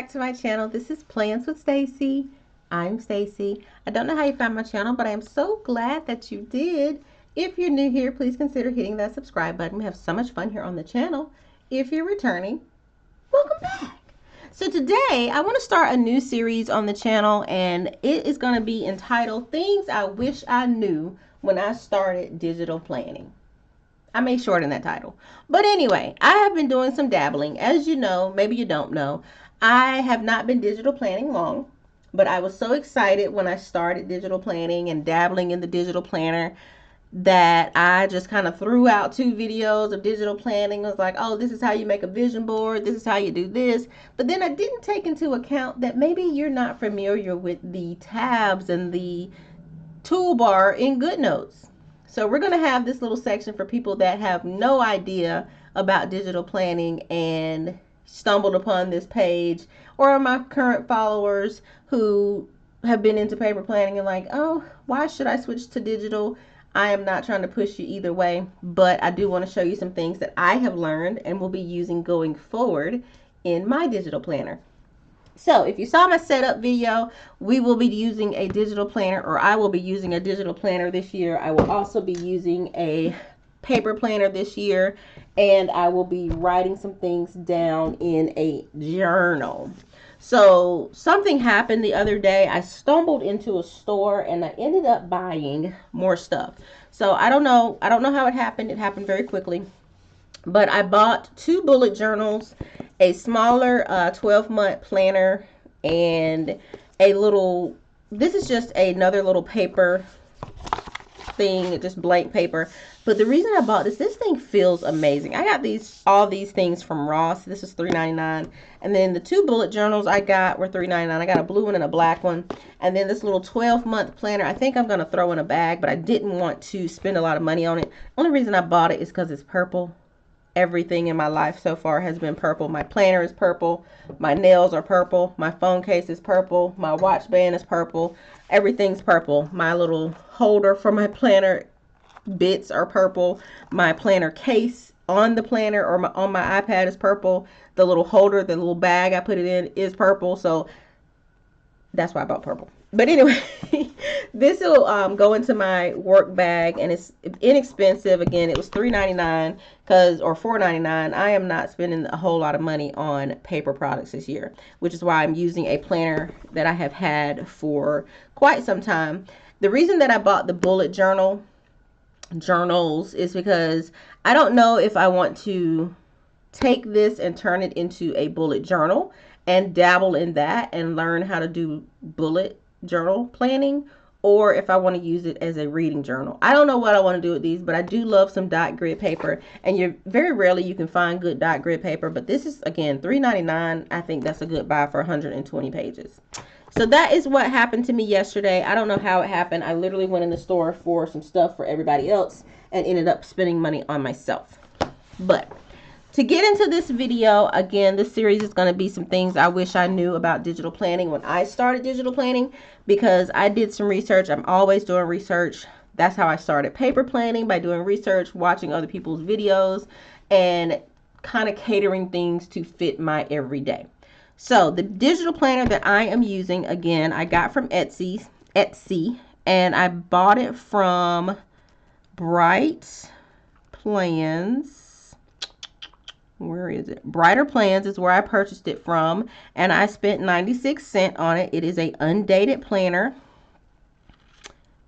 back to my channel. This is Plans with Stacy. I'm Stacy. I don't know how you found my channel, but I am so glad that you did. If you're new here, please consider hitting that subscribe button. We have so much fun here on the channel. If you're returning, welcome back. So today I want to start a new series on the channel, and it is going to be entitled Things I Wish I Knew When I Started Digital Planning. I may shorten that title. But anyway, I have been doing some dabbling. As you know, maybe you don't know, I have not been digital planning long, but I was so excited when I started digital planning and dabbling in the digital planner that I just kind of threw out 2 videos of digital planning. I was like, oh, this is how you make a vision board. This is how you do this. But then I didn't take into account that maybe you're not familiar with the tabs and the toolbar in GoodNotes. So we're going to have this little section for people that have no idea about digital planning and stumbled upon this page, or my current followers who have been into paper planning and like, oh, why should I switch to digital? I am not trying to push you either way, but I do want to show you some things that I have learned and will be using going forward in my digital planner. So if you saw my setup video, we will be using a digital planner, or I will be using a digital planner this year. I will also be using a paper planner this year, and I will be writing some things down in a journal. So something happened the other day. I stumbled into a store and I ended up buying more stuff. So I don't know how it happened. It happened very quickly. But I bought 2 bullet journals, a smaller 12-month planner, and a little, this is just another little paper thing, just blank paper. But the reason I bought this thing feels amazing. I got all these things from Ross. This is $3.99. And then the 2 bullet journals I got were $3.99. I got a blue one and a black one. And then this little 12-month planner, I think I'm going to throw in a bag, but I didn't want to spend a lot of money on it. Only reason I bought it is because it's purple. Everything in my life so far has been purple. My planner is purple. My nails are purple. My phone case is purple. My watch band is purple. Everything's purple. My little holder for my planner bits are purple. My planner case on the planner or on my iPad is purple. The little holder, the little bag I put it in is purple. So that's why I bought purple. But anyway, this will go into my work bag, and it's inexpensive. Again, it was $3.99 or $4.99. I am not spending a whole lot of money on paper products this year, which is why I'm using a planner that I have had for quite some time. The reason that I bought the bullet journals is because I don't know if I want to take this and turn it into a bullet journal and dabble in that and learn how to do bullet journal planning, or if I want to use it as a reading journal. I don't know what I want to do with these, but I do love some dot grid paper, and very rarely you can find good dot grid paper, but this is, again, $3.99. I think that's a good buy for 120 pages. So that is what happened to me yesterday. I don't know how it happened. I literally went in the store for some stuff for everybody else and ended up spending money on myself. But to get into this video, again, this series is going to be some things I wish I knew about digital planning when I started digital planning, because I did some research. I'm always doing research. That's how I started paper planning, by doing research, watching other people's videos, and kind of catering things to fit my everyday. So the digital planner that I am using, again, I got from Etsy, and I bought it from Bright Plans. Where is it? Brighter Plans is where I purchased it from, and I spent 96 cents on it. It is a undated planner,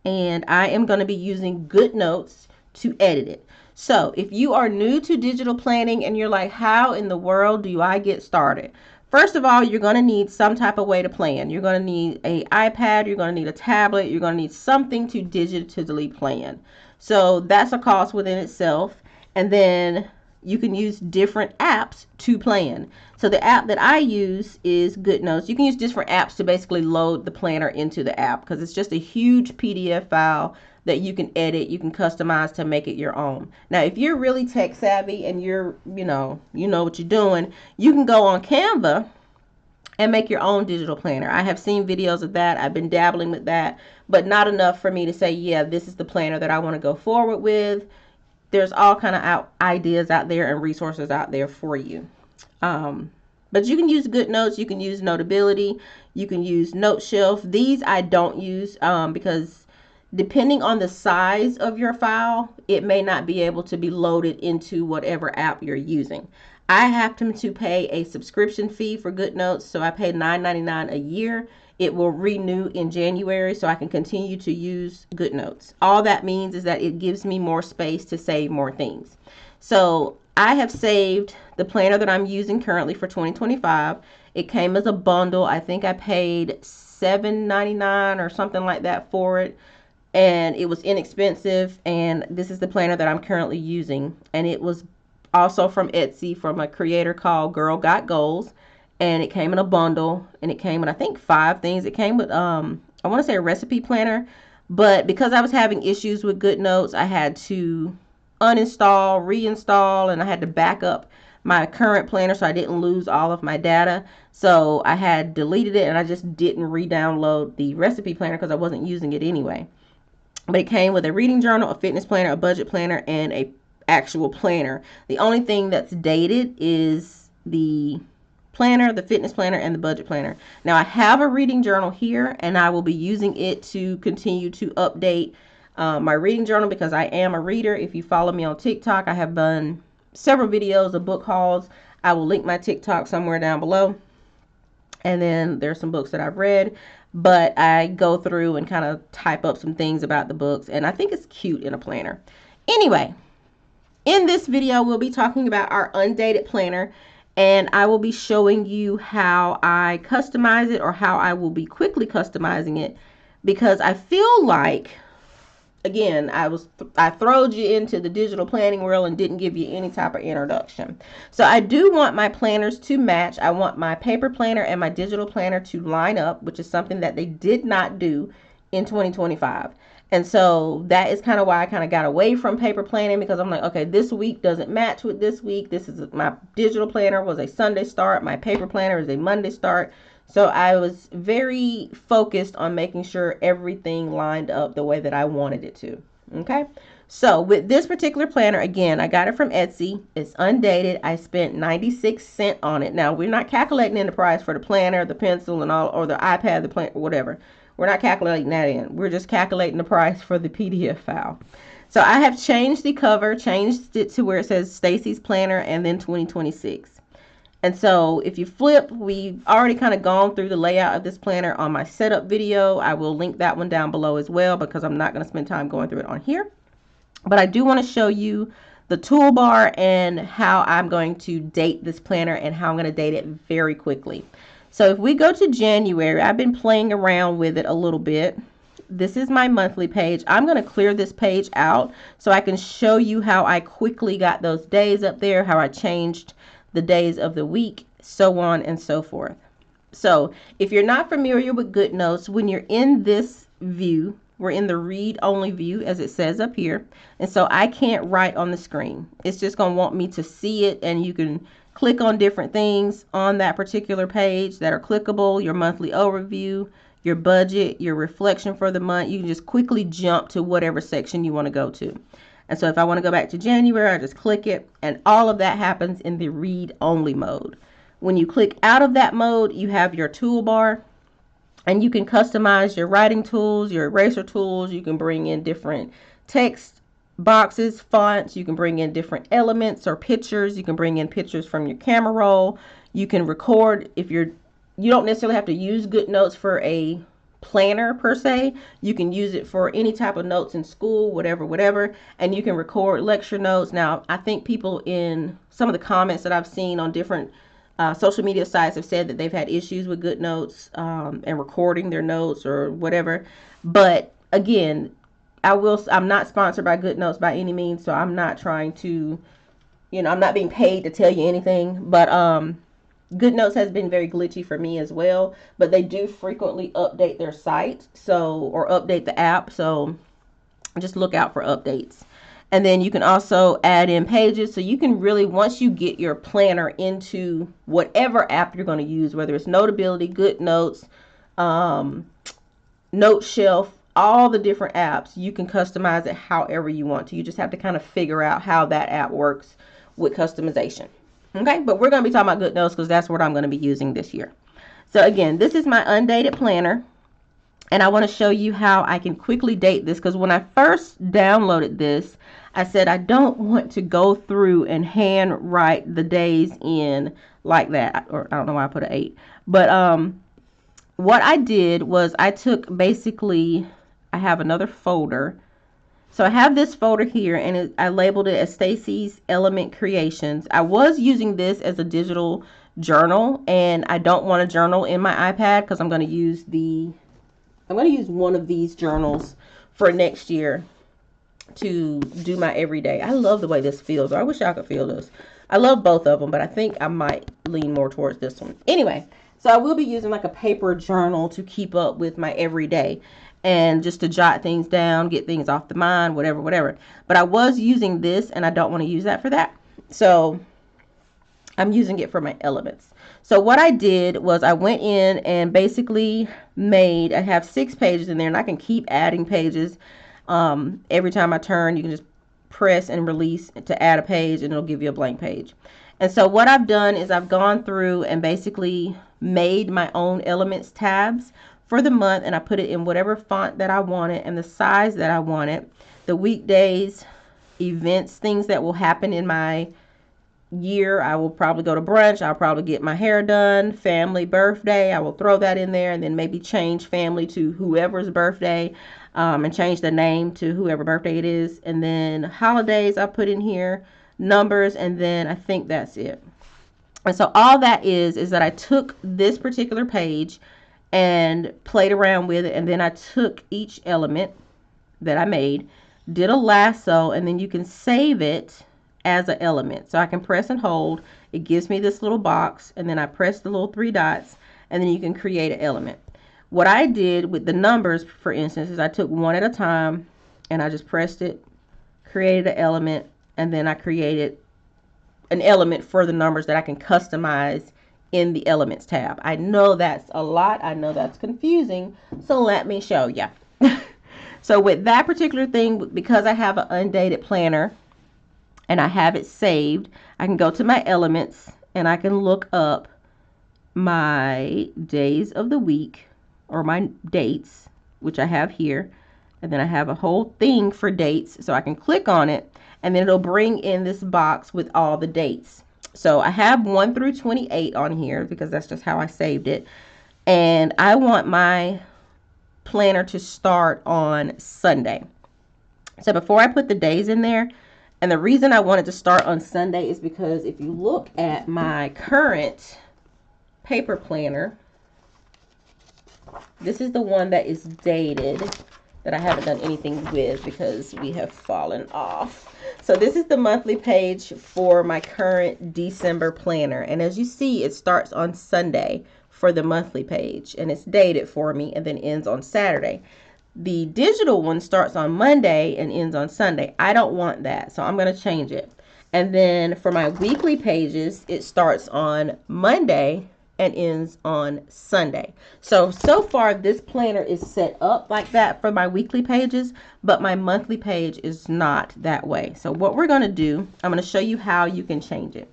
and I am going to be using GoodNotes to edit it. So if you are new to digital planning and you're like, how in the world do I get started? First of all, you're going to need some type of way to plan. You're going to need an iPad, you're going to need a tablet, you're going to need something to digitally plan. So that's a cost within itself. And then you can use different apps to plan. So the app that I use is GoodNotes. You can use different apps to basically load the planner into the app, because it's just a huge PDF file that you can edit, you can customize to make it your own. Now, if you're really tech savvy and you know what you're doing, you can go on Canva and make your own digital planner. I have seen videos of that. I've been dabbling with that, but not enough for me to say, yeah, this is the planner that I want to go forward with. There's all kind of ideas out there and resources out there for you. But But you can use GoodNotes, you can use Notability, you can use Note Shelf. These I don't use because depending on the size of your file, it may not be able to be loaded into whatever app you're using. I happen to pay a subscription fee for GoodNotes, so I pay $9.99 a year. It will renew in January, so I can continue to use GoodNotes. All that means is that it gives me more space to save more things. So I have saved the planner that I'm using currently for 2025. It came as a bundle. I think I paid $7.99 or something like that for it. And it was inexpensive. And this is the planner that I'm currently using. And it was also from Etsy from a creator called Girl Got Goals. And it came in a bundle. And it came with, I think, 5 things. It came with, I want to say a recipe planner. But because I was having issues with GoodNotes, I had to uninstall, reinstall, and I had to back up my current planner so I didn't lose all of my data. So I had deleted it and I just didn't re-download the recipe planner because I wasn't using it anyway. But it came with a reading journal, a fitness planner, a budget planner, and a actual planner. The only thing that's dated is the planner, the fitness planner, and the budget planner. Now I have a reading journal here and I will be using it to continue to update my reading journal because I am a reader. If you follow me on TikTok, I have done several videos of book hauls. I will link my TikTok somewhere down below. And then there's some books that I've read, but I go through and kind of type up some things about the books, and I think it's cute in a planner. Anyway, in this video, we'll be talking about our Undated planner, and I will be showing you how I customize it or how I will be quickly customizing it because I feel like, again, I throwed you into the digital planning world and didn't give you any type of introduction. So I do want my planners to match. I want my paper planner and my digital planner to line up, which is something that they did not do in 2025. And so that is kind of why I kind of got away from paper planning because I'm like, okay, this week doesn't match with this week. This is my digital planner was a Sunday start. My paper planner is a Monday start. So I was very focused on making sure everything lined up the way that I wanted it to. Okay. So with this particular planner, again, I got it from Etsy. It's undated. I spent 96 cents on it. Now we're not calculating in the price for the planner, the pencil and all, or the iPad, the planner, whatever. We're not calculating that in. We're just calculating the price for the PDF file. So I have changed the cover, changed it to where it says Stacy's Planner and then 2026. And so if you flip, we've already kind of gone through the layout of this planner on my setup video. I will link that one down below as well because I'm not going to spend time going through it on here. But I do want to show you the toolbar and how I'm going to date this planner and how I'm going to date it very quickly. So if we go to January, I've been playing around with it a little bit. This is my monthly page. I'm going to clear this page out so I can show you how I quickly got those days up there, how I changed the days of the week, so on and so forth. So if you're not familiar with GoodNotes, when you're in this view, we're in the read only view as it says up here. And so I can't write on the screen. It's just going to want me to see it, and you can click on different things on that particular page that are clickable, your monthly overview, your budget, your reflection for the month. You can just quickly jump to whatever section you want to go to. And so if I want to go back to January, I just click it, and all of that happens in the read only mode. When you click out of that mode, you have your toolbar, and you can customize your writing tools, your eraser tools. You can bring in different text boxes, fonts. You can bring in different elements or pictures. You can bring in pictures from your camera roll. You can record if you don't necessarily have to use GoodNotes for a planner per se. You can use it for any type of notes in school, whatever, and you can record lecture notes. Now, I think people in some of the comments that I've seen on different social media sites have said that they've had issues with GoodNotes and recording their notes or whatever. But again, I'm not sponsored by GoodNotes by any means, so I'm not trying to, I'm not being paid to tell you anything, but GoodNotes has been very glitchy for me as well, but they do frequently update their site, or update the app, so just look out for updates. And then you can also add in pages, so you can really, once you get your planner into whatever app you're going to use, whether it's Notability, GoodNotes, Note Shelf, all the different apps, you can customize it however you want to. You just have to kind of figure out how that app works with customization. Okay, but we're going to be talking about Good Notes because that's what I'm going to be using this year. So again, this is my undated planner. And I want to show you how I can quickly date this, because when I first downloaded this, I said I don't want to go through and hand write the days in like that. Or I don't know why I put an 8. But what I did was I took basically, I have another folder. So I have this folder here, and I labeled it as Stacy's Element Creations. I was using this as a digital journal, and I don't want a journal in my iPad because I'm going to use one of these journals for next year to do my everyday. I love the way this feels. I wish I could feel this. I love both of them, but I think I might lean more towards this one. Anyway, so I will be using like a paper journal to keep up with my everyday and just to jot things down, get things off the mind, whatever. But I was using this, and I don't want to use that for that. So I'm using it for my elements. So what I did was I went in and basically I have 6 pages in there, and I can keep adding pages. Every time I turn, you can just press and release to add a page, and it'll give you a blank page. And so what I've done is I've gone through and basically made my own elements tabs for the month, and I put it in whatever font that I wanted and the size that I wanted, the weekdays, events, things that will happen in my year. I will probably go to brunch. I'll probably get my hair done. Family birthday, I will throw that in there, and then maybe change family to whoever's birthday, and change the name to whoever birthday it is. And then holidays I put in here, numbers, and then I think that's it. And so all that is that I took this particular page and played around with it, and then I took each element that I made, did a lasso, and then you can save it as an element. So I can press and hold. It gives me this little box, and then I press the little 3 dots, and then you can create an element. What I did with the numbers, for instance, is I took one at a time, and I just pressed it, created an element, and then I created an element for the numbers that I can customize in the Elements tab. I know that's a lot. I know that's confusing. So let me show you. So with that particular thing, because I have an undated planner and I have it saved, I can go to my Elements and I can look up my days of the week, or my dates, which I have here. And then I have a whole thing for dates. So I can click on it, and then it'll bring in this box with all the dates. So I have 1 through 28 on here because that's just how I saved it. And I want my planner to start on Sunday. So before I put the days in there, and the reason I wanted to start on Sunday is because if you look at my current paper planner, this is the one that is dated, that I haven't done anything with because we have fallen off. So this is the monthly page for my current December planner. And as you see, it starts on Sunday for the monthly page, and it's dated for me and then ends on Saturday. The digital one starts on Monday and ends on Sunday. I don't want that, so I'm going to change it. And then for my weekly pages, it starts on Monday and ends on Sunday. So far this planner is set up like that for my weekly pages, but my monthly page is not that way. So what we're going to do, I'm going to show you how you can change it.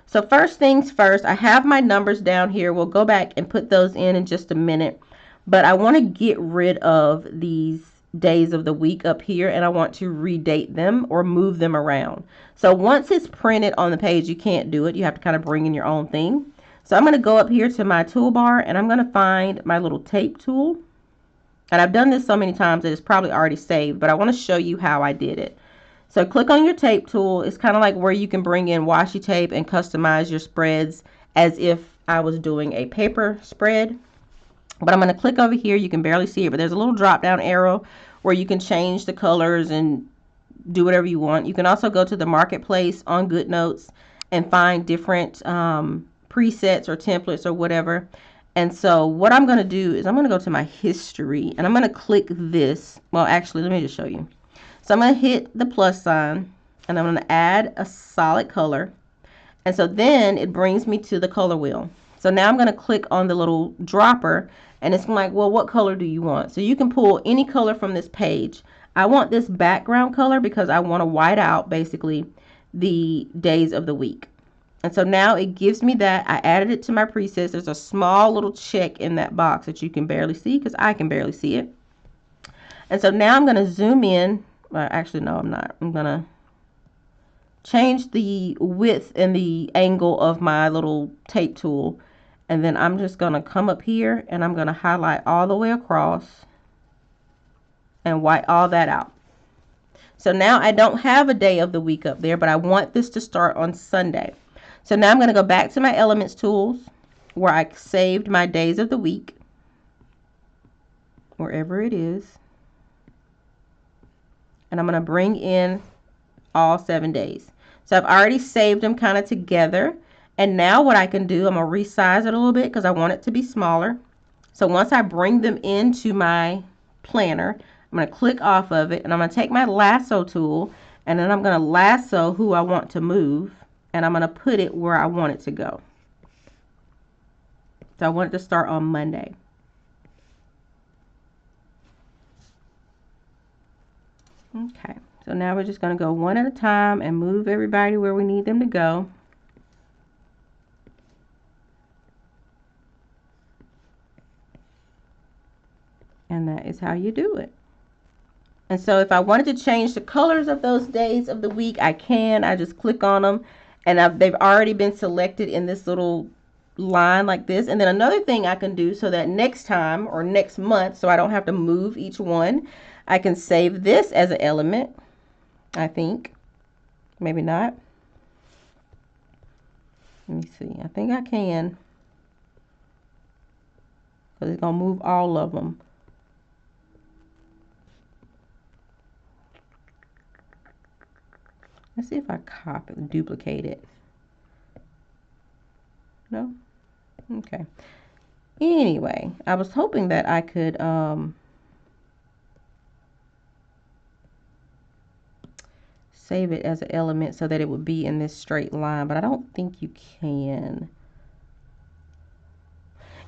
So first things first, I have my numbers down here. We'll go back and put those in just a minute, but I want to get rid of these days of the week up here, and I want to redate them or move them around. So once it's printed on the page, you can't do it. You have to kind of bring in your own thing. So I'm going to go up here to my toolbar, and I'm going to find my little tape tool. And I've done this so many times that it's probably already saved, but I want to show you how I did it. So click on your tape tool. It's kind of like where you can bring in washi tape and customize your spreads as if I was doing a paper spread. But I'm going to click over here. You can barely see it, but there's a little drop down arrow where you can change the colors and do whatever you want. You can also go to the marketplace on GoodNotes and find different presets or templates or whatever. And so what I'm going to do is I'm going to go to my history, and I'm going to click this. Well, actually, let me just show you. So I'm going to hit the plus sign, and I'm going to add a solid color. And so then it brings me to the color wheel. So now I'm going to click on the little dropper, and it's like, well, what color do you want? So you can pull any color from this page. I want this background color because I want to white out basically the days of the week. And so now it gives me that. I added it to my presets. There's a small little check in that box that you can barely see because I can barely see it. And so now I'm going to zoom in. Well, actually, no, I'm not. I'm going to change the width and the angle of my little tape tool. And then I'm just going to come up here and I'm going to highlight all the way across and white all that out. So now I don't have a day of the week up there, but I want this to start on Sunday. So now I'm going to go back to my Elements tools where I saved my days of the week, wherever it is. And I'm going to bring in all 7 days. So I've already saved them kind of together. And now what I can do, I'm going to resize it a little bit because I want it to be smaller. So once I bring them into my planner, I'm going to click off of it and I'm going to take my lasso tool and then I'm going to lasso who I want to move and I'm going to put it where I want it to go. So I want it to start on Monday. Okay, so now we're just going to go one at a time and move everybody where we need them to go. And that is how you do it. And so if I wanted to change the colors of those days of the week, I can. I just click on them and they've already been selected in this little line like this. And then another thing I can do so that next time or next month, so I don't have to move each one, I can save this as an element, I think. Maybe not. Let me see. I think I can. Because it's going to move all of them. Let's see if I copy, duplicate it. No? Okay. Anyway, I was hoping that I could save it as an element so that it would be in this straight line, but I don't think you can.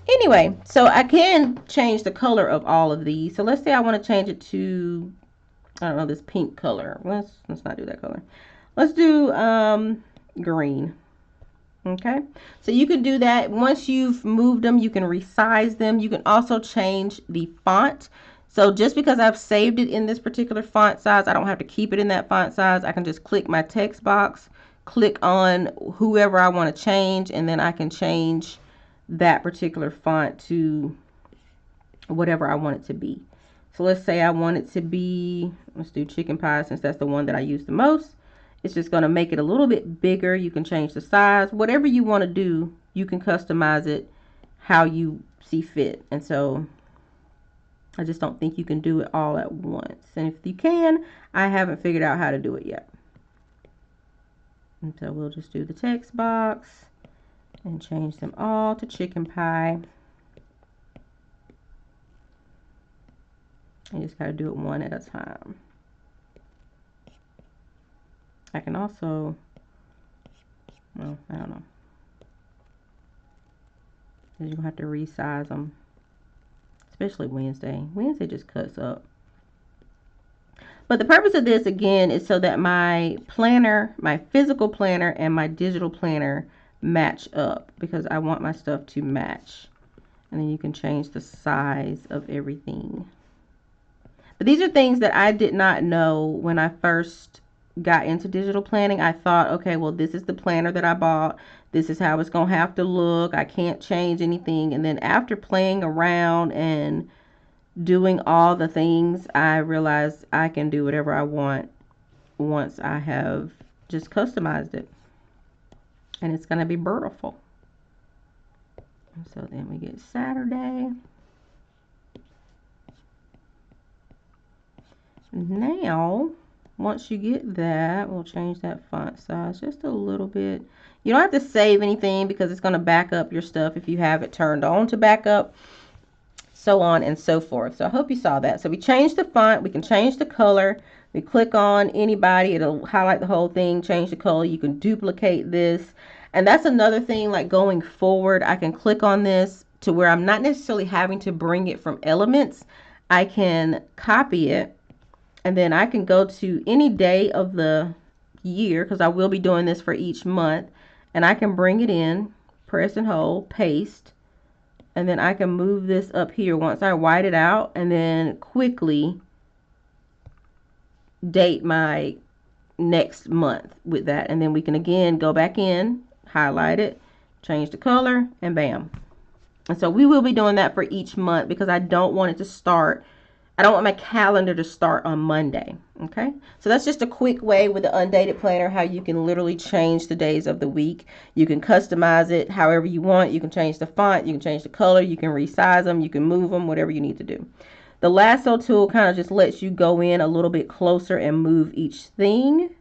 Anyway, so I can change the color of all of these. So let's say I want to change it to, I don't know, this pink color. Let's not do that color. Let's do green. Okay, so you can do that. Once you've moved them, you can resize them. You can also change the font. So just because I've saved it in this particular font size, I don't have to keep it in that font size. I can just click my text box, click on whoever I want to change, and then I can change that particular font to whatever I want it to be. So let's say I want it to be, let's do chicken pie since that's the one that I use the most. It's just going to make it a little bit bigger. You can change the size. Whatever you want to do, you can customize it how you see fit. And so I just don't think you can do it all at once. And if you can, I haven't figured out how to do it yet. And so we'll just do the text box and change them all to chicken pie. You just got to do it one at a time. I can also, well, I don't know. Because you're going to have to resize them. Especially Wednesday. Wednesday just cuts up. But the purpose of this, again, is so that my planner, my physical planner, and my digital planner match up. Because I want my stuff to match. And then you can change the size of everything. But these are things that I did not know when I first got into digital planning. I thought, okay, well, this is the planner that I bought. This is how it's going to have to look. I can't change anything. And then after playing around and doing all the things, I realized I can do whatever I want once I have just customized it. And it's going to be beautiful. So then we get Saturday. Now, once you get that, we'll change that font size just a little bit. You don't have to save anything because it's going to back up your stuff if you have it turned on to backup, so on and so forth. So I hope you saw that. So we changed the font. We can change the color. We click on anybody. It'll highlight the whole thing, change the color. You can duplicate this. And that's another thing, like going forward, I can click on this to where I'm not necessarily having to bring it from Elements. I can copy it. And then I can go to any day of the year because I will be doing this for each month. and I can bring it in, press and hold, paste, and then I can move this up here once I white it out, and then quickly date my next month with that. And then we can again go back in, highlight it, change the color, and bam. And so we will be doing that for each month because I don't want it to start, I don't want my calendar to start on Monday. Okay, so that's just a quick way with the Undated planner how you can literally change the days of the week. You can customize it however you want. You can change the font, you can change the color, you can resize them, you can move them, whatever you need to do. The lasso tool kind of just lets you go in a little bit closer and move each thing.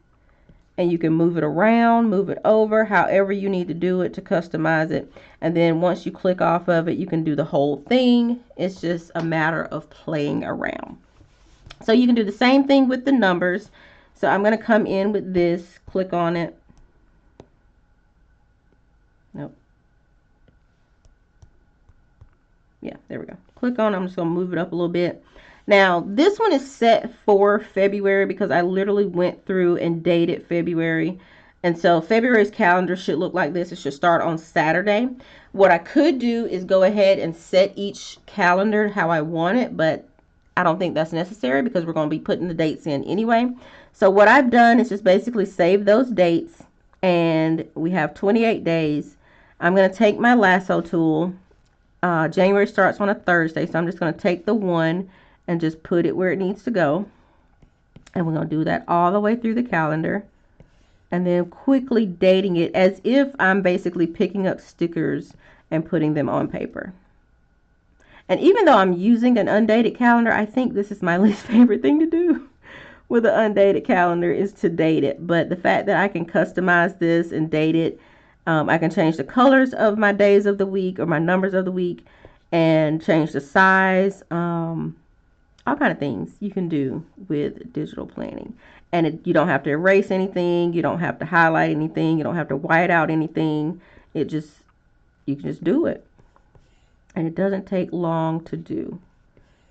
And you can move it around, move it over, however you need to do it to customize it. And then once you click off of it, you can do the whole thing. It's just a matter of playing around. So you can do the same thing with the numbers. So I'm going to come in with this, click on it. Nope. Yeah, there we go. Click on it. I'm just going to move it up a little bit. Now, this one is set for February because I literally went through and dated February. And so February's calendar should look like this. It should start on Saturday. What I could do is go ahead and set each calendar how I want it, but I don't think that's necessary because we're going to be putting the dates in anyway. So what I've done is just basically save those dates, and we have 28 days. I'm going to take my lasso tool. January starts on a Thursday, so I'm just going to take the 1 and just put it where it needs to go. And we're going to do that all the way through the calendar. And then quickly dating it as if I'm basically picking up stickers and putting them on paper. And even though I'm using an undated calendar, I think this is my least favorite thing to do with an undated calendar is to date it. But the fact that I can customize this and date it, I can change the colors of my days of the week or my numbers of the week and change the size. All kind of things you can do with digital planning. And you don't have to erase anything. You don't have to highlight anything. You don't have to white out anything. You can just do it. And it doesn't take long to do.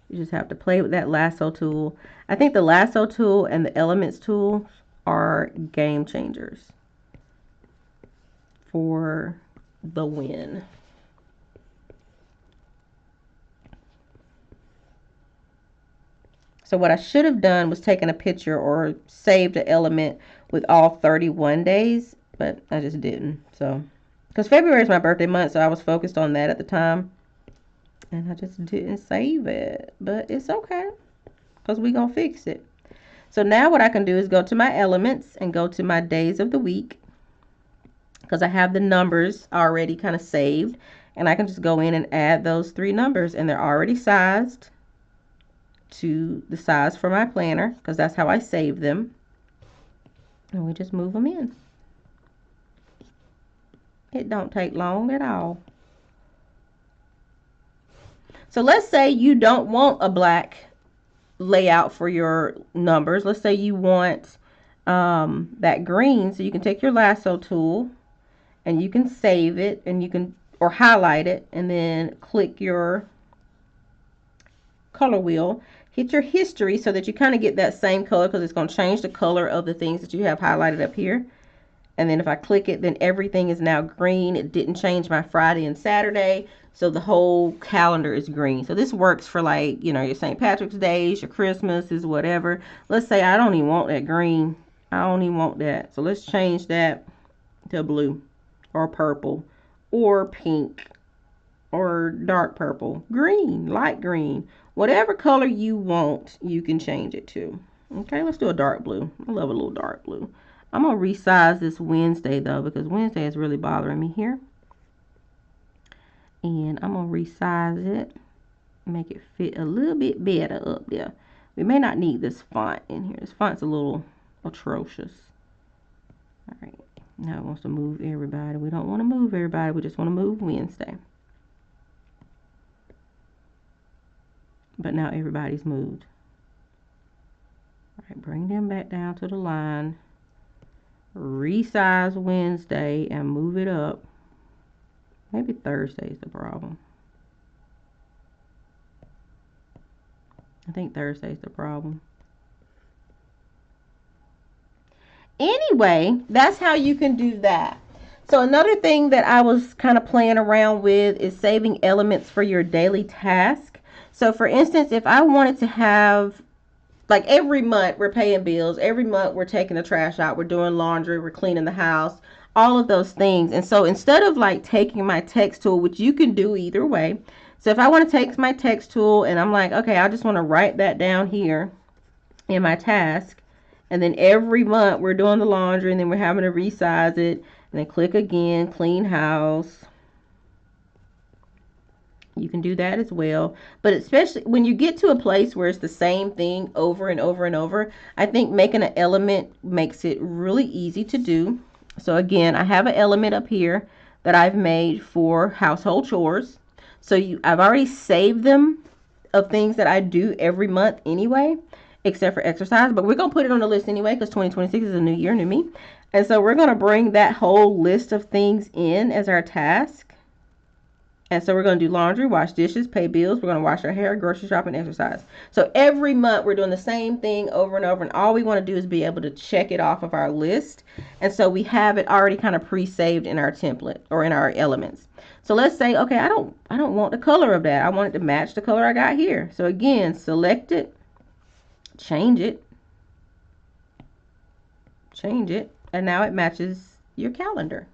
You just have to play with that lasso tool. I think the lasso tool and the elements tool are game changers for the win. So what I should have done was taken a picture or saved an element with all 31 days, but I just didn't. So, because February is my birthday month, so I was focused on that at the time. And I just didn't save it. But it's okay, because we're going to fix it. So now what I can do is go to my elements and go to my days of the week, because I have the numbers already kind of saved. And I can just go in and add those 3 numbers, and they're already sized to the size for my planner because that's how I save them. And we just move them in. It don't take long at all. So let's say you don't want a black layout for your numbers. Let's say you want that green. So you can take your lasso tool and you can save it, and you can or highlight it and then click your color wheel, hit your history so that you kind of get that same color because it's going to change the color of the things that you have highlighted up here. And then if I click it, then everything is now green. It didn't change my Friday and Saturday, so the whole calendar is green. So this works for, like, you know, your St. Patrick's Days, your Christmases, whatever. Let's say I don't even want that green. I don't even want that. So let's change that to blue or purple or pink or dark purple, green, light green. Whatever color you want, you can change it to. Okay, let's do a dark blue. I love a little dark blue. I'm going to resize this Wednesday, though, because Wednesday is really bothering me here. And I'm going to resize it, make it fit a little bit better up there. We may not need this font in here. This font's a little atrocious. All right, now it wants to move everybody. We don't want to move everybody. We just want to move Wednesday. But now everybody's moved. All right, bring them back down to the line. Resize Wednesday and move it up. Maybe Thursday's the problem. I think Thursday's the problem. Anyway, that's how you can do that. So another thing that I was kind of playing around with is saving elements for your daily task. So for instance, if I wanted to have, like, every month we're paying bills, every month we're taking the trash out, we're doing laundry, we're cleaning the house, all of those things. And so instead of like taking my text tool, which you can do either way. So if I want to take my text tool and I'm like, okay, I just want to write that down here in my task. And then every month we're doing the laundry and then we're having to resize it. And then click again, clean house. You can do that as well. But especially when you get to a place where it's the same thing over and over and over, I think making an element makes it really easy to do. So again, I have an element up here that I've made for household chores. So I've already saved them of things that I do every month anyway, except for exercise. But we're going to put it on the list anyway because 2026 is a new year, new me. And so we're going to bring that whole list of things in as our task. And so we're going to do laundry, wash dishes, pay bills. We're going to wash our hair, grocery shop, and exercise. So every month we're doing the same thing over and over. And all we want to do is be able to check it off of our list. And so we have it already kind of pre-saved in our template or in our elements. So let's say, okay, I don't want the color of that. I want it to match the color I got here. So again, select it, change it, and now it matches your calendar.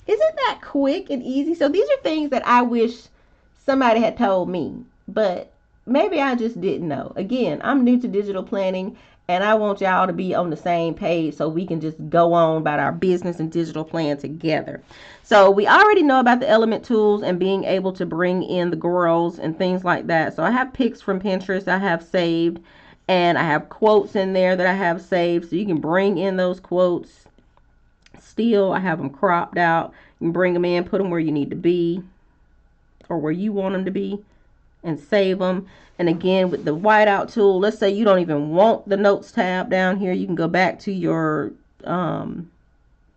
Isn't that quick and easy? So these are things that I wish somebody had told me, but maybe I just didn't know. Again, I'm new to digital planning and I want y'all to be on the same page so we can just go on about our business and digital plan together. So we already know about the element tools and being able to bring in the girls and things like that. So I have pics from Pinterest I have saved, and I have quotes in there that I have saved. So you can bring in those quotes. Still, I have them cropped out. You can bring them in, put them where you need to be or where you want them to be, and save them. And again, with the whiteout tool, let's say you don't even want the notes tab down here, you can go back to your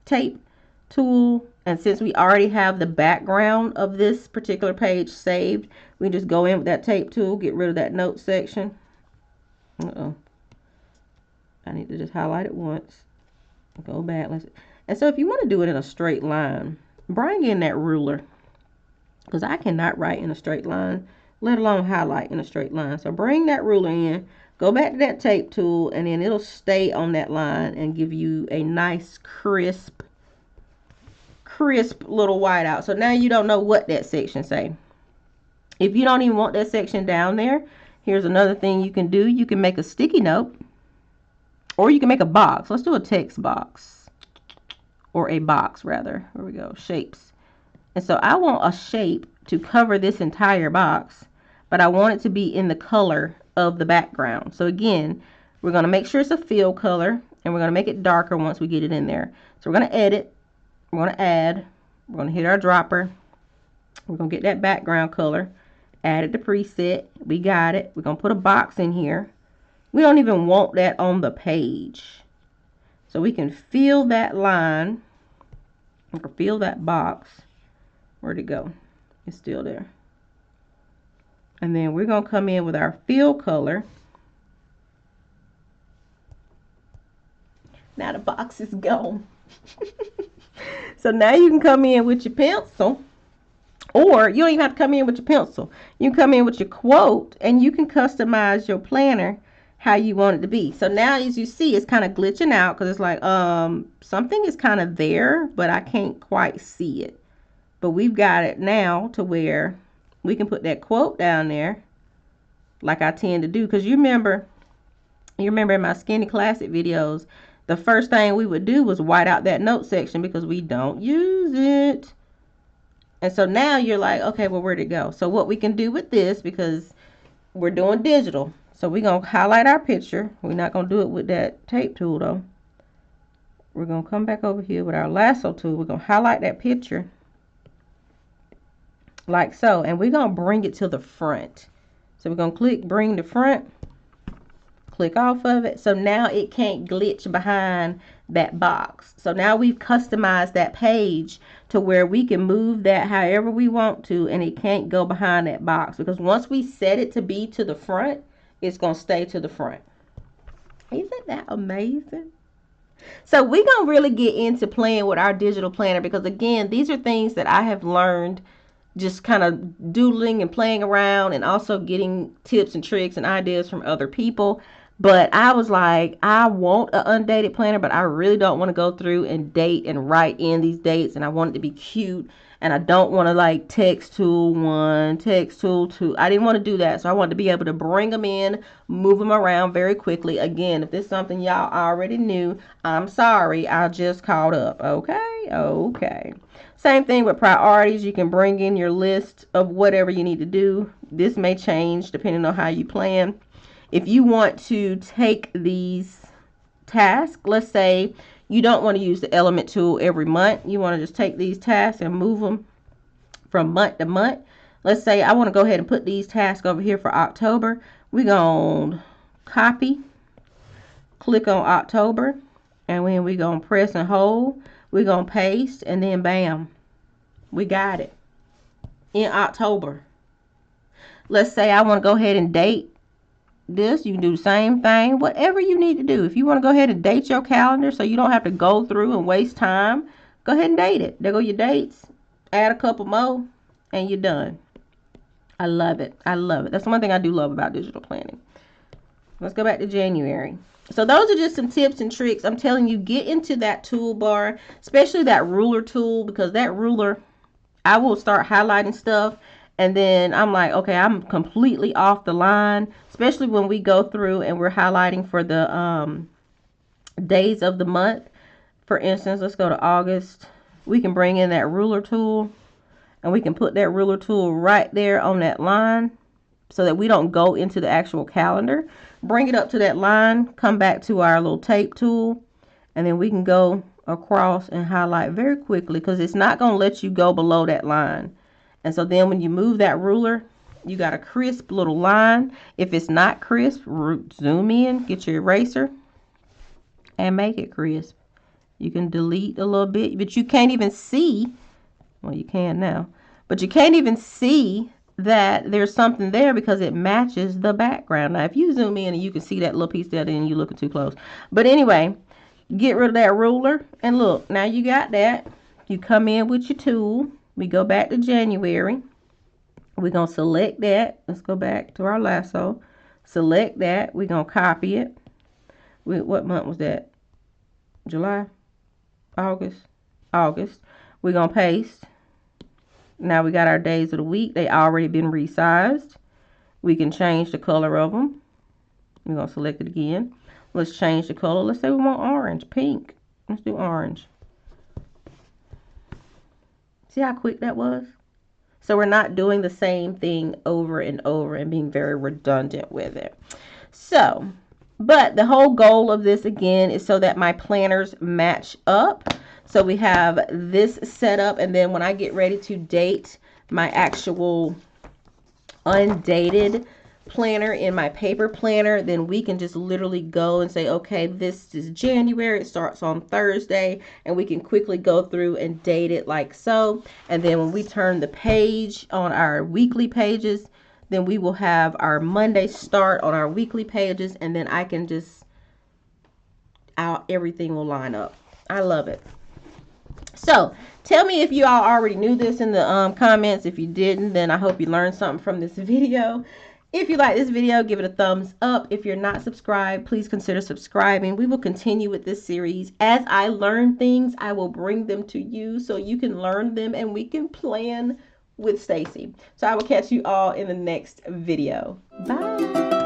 tape tool, and since we already have the background of this particular page saved, we can just go in with that tape tool, get rid of that note section. I need to just highlight it once, go back. And so if you want to do it in a straight line, bring in that ruler, because I cannot write in a straight line, let alone highlight in a straight line. So bring that ruler in, go back to that tape tool, and then it'll stay on that line and give you a nice crisp little whiteout. So now you don't know what that section say. If you don't even want that section down there, here's another thing you can do. You can make a sticky note, or you can make a box. Let's do a text box, or a box rather. Here we go, shapes. And so I want a shape to cover this entire box, but I want it to be in the color of the background. So again, we're going to make sure it's a fill color, and we're going to make it darker once we get it in there. So we're going to edit, we're going to add, we're going to hit our dropper, we're going to get that background color, add it to preset, we got it. We're going to put a box in here. We don't even want that on the page. So we can fill that line, or fill that box. Where'd it go? It's still there. And then we're going to come in with our fill color. Now the box is gone. So now you can come in with your pencil, or you don't even have to come in with your pencil. You can come in with your quote, and you can customize your planner how you want it to be. So now, as you see, it's kind of glitching out because it's like something is kind of there, but I can't quite see it. But we've got it now to where we can put that quote down there like I tend to do. Because you remember in my Skinny Classic videos, the first thing we would do was white out that note section because we don't use it. And so now you're like, okay, well, where'd it go? So what we can do with this, because we're doing digital, so we're going to highlight our picture. We're not going to do it with that tape tool though. We're going to come back over here with our lasso tool. We're going to highlight that picture like so, and we're going to bring it to the front. So we're going to click bring to front, click off of it. So now it can't glitch behind that box. So now we've customized that page to where we can move that however we want to, and it can't go behind that box, because once we set it to be to the front, it's going to stay to the front. Isn't that amazing? So we're going to really get into playing with our digital planner because, again, these are things that I have learned just kind of doodling and playing around and also getting tips and tricks and ideas from other people. But I was like, I want an undated planner, but I really don't want to go through and date and write in these dates. And I want it to be cute. And I don't want to like text tool 1, text tool 2. I didn't want to do that. So I wanted to be able to bring them in, move them around very quickly. Again, if this is something y'all already knew, I'm sorry. I just caught up. Okay. Okay. Same thing with priorities. You can bring in your list of whatever you need to do. This may change depending on how you plan. If you want to take these tasks, let's say you don't want to use the element tool every month. You want to just take these tasks and move them from month to month. Let's say I want to go ahead and put these tasks over here for October. We're going to copy, click on October, and then we're going to press and hold. We're going to paste, and then bam, we got it in October. Let's say I want to go ahead and date this. You can do the same thing, whatever you need to do. If you want to go ahead and date your calendar so you don't have to go through and waste time, go ahead and date it. There go your dates. Add a couple more and you're done. I love it. I love it. That's one thing I do love about digital planning. Let's go back to January. So those are just some tips and tricks. I'm telling you, get into that toolbar, especially that ruler tool, because that ruler, I will start highlighting stuff and then I'm like, okay, I'm completely off the line, especially when we go through and we're highlighting for the days of the month. For instance, let's go to August. We can bring in that ruler tool and we can put that ruler tool right there on that line so that we don't go into the actual calendar. Bring it up to that line, come back to our little tape tool, and then we can go across and highlight very quickly because it's not going to let you go below that line. And so then when you move that ruler, you got a crisp little line. If it's not crisp, zoom in, get your eraser, and make it crisp. You can delete a little bit, but you can't even see. Well, you can now. But you can't even see that there's something there because it matches the background. Now, if you zoom in and you can see that little piece there, then you're looking too close. But anyway, get rid of that ruler. And look, now you got that. You come in with your tool. We go back to January. We're going to select that. Let's go back to our lasso. Select that. We're going to copy it. What month was that? July? August? August. We're going to paste. Now we got our days of the week. They already been resized. We can change the color of them. We're going to select it again. Let's change the color. Let's say we want orange, pink. Let's do orange. See how quick that was? So we're not doing the same thing over and over and being very redundant with it. So, but the whole goal of this again is so that my planners match up. So we have this set up, and then when I get ready to date my actual undated planner in my paper planner, then we can just literally go and say, okay, this is January, it starts on Thursday, and we can quickly go through and date it like so. And then when we turn the page on our weekly pages, then we will have our Monday start on our weekly pages, and then I can just everything will line up. I love it. So tell me if you all already knew this in the comments. If you didn't, then I hope you learned something from this video. If you like this video, give it a thumbs up. If you're not subscribed, please consider subscribing. We will continue with this series. As I learn things, I will bring them to you so you can learn them and we can plan with Stacy. So I will catch you all in the next video. Bye.